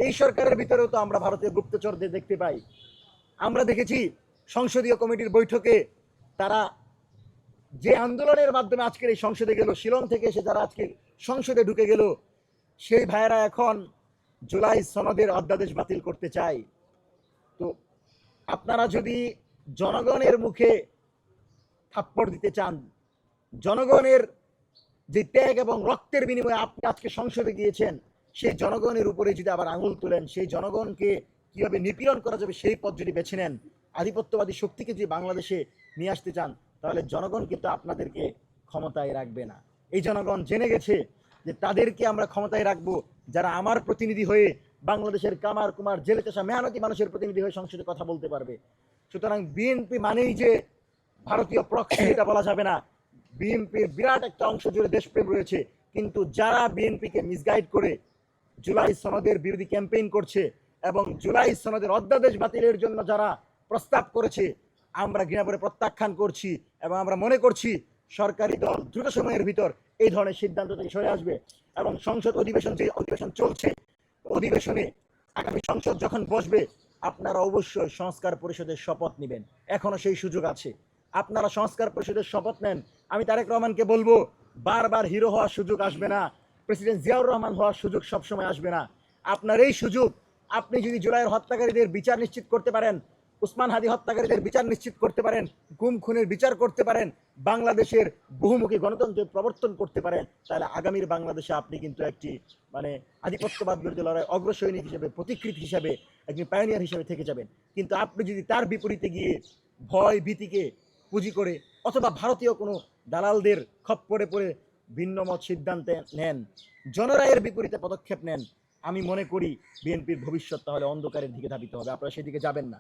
এই সরকারের ভিতরেও তো আমরা ভারতীয় গুপ্তচরদের দেখতে পাই। আমরা দেখেছি সংসদীয় কমিটির বৈঠকে তারা যে আন্দোলনের মাধ্যমে আজকের এই সংসদে গেল, শিলং থেকে এসে যারা আজকে সংসদে ঢুকে গেল, সেই ভাইয়েরা এখন জুলাই সনদের অধ্যাদেশ বাতিল করতে চায়। তো আপনারা যদি জনগণের মুখে থাপ্পড় দিতে চান, জনগণের যে ত্যাগ এবং রক্তের বিনিময়ে আপনি আজকে সংসদে গিয়েছেন, সেই জনগণের উপরে যদি আবার আঙুল তোলেন, সেই জনগণকে কিভাবে নিপীড়ন করা যাবে সেই পথ যদি বেছে নেন, আধিপত্যবাদী শক্তিকে যদি বাংলাদেশে নিয়ে আসতে চান, তাহলে জনগণ কিন্তু আপনাদেরকে ক্ষমতায় রাখবে না। এই জনগণ জেনে গেছে যে তাদেরকে আমরা ক্ষমতায় রাখবো যারা আমার প্রতিনিধি হয়ে বাংলাদেশের কামার কুমার জেলে চাষা মেহনতি মানুষের প্রতিনিধি হয়ে সংসদে কথা বলতে পারবে। সুতরাং বিএনপি মানেই যে ভারতীয় প্রক্সি, এটা বলা যাবে না। বিএনপির বিরাট একটা অংশ জুড়ে দেশপ্রেম রয়েছে, কিন্তু যারা বিএনপিকে মিসগাইড করে জুলাই সনদের বিরোধী ক্যাম্পেইন করছে এবং জুলাই সনদের অধ্যাদেশ বাতিলের জন্য যারা প্রস্তাব করেছে, আমরা ঘৃণা করে প্রত্যাখ্যান করছি এবং আমরা মনে করছি সরকারি দল দ্রুত সময়ের ভিতর এই ধরনের সিদ্ধান্ত থেকে সরে আসবে এবং সংসদ অধিবেশন, যে অধিবেশন চলছে, অধিবেশনে আগামী সংসদ যখন বসবে আপনারা অবশ্যই সংস্কার পরিষদের শপথ নেবেন। এখনো সেই সুযোগ আছে, আপনারা সংস্কার পরিষদের শপথ নেন। আমি তারেক রহমানকে বলবো, বারবার হিরো হওয়ার সুযোগ আসবে না, প্রেসিডেন্ট জিয়াউর রহমান হওয়ার সুযোগ সবসময় আসবে না। আপনার এই সুযোগ, আপনি যদি জুলাইয়ের হত্যাকারীদের বিচার নিশ্চিত করতে পারেন, উসমান হাদি হত্যাকারীদের বিচার নিশ্চিত করতে পারেন, গুম খুনের বিচার করতে পারেন, বাংলাদেশের বহুমুখী গণতন্ত্রের প্রবর্তন করতে পারেন, তাহলে আগামীর বাংলাদেশে আপনি কিন্তু একটি আধিপত্যবাদ বিরোধী লড়াই অগ্রসৈনিক হিসেবে, প্রতিকৃতি হিসাবে, একজন পায়োনিয়ার হিসেবে থেকে যাবেন। কিন্তু আপনি যদি তার বিপরীতে গিয়ে ভয় ভীতিকে পুঁজি করে অথবা ভারতীয় কোনো দালালদের খপ্পরে পড়ে ভিন্ন মত সিদ্ধান্তে নেন, জনরায়ের বিপরীতে পদক্ষেপ নেন, আমি মনে করি বিএনপির ভবিষ্যৎ তাহলে অন্ধকারের দিকে ধাবিত হবে। আপনারা সেদিকে যাবেন না।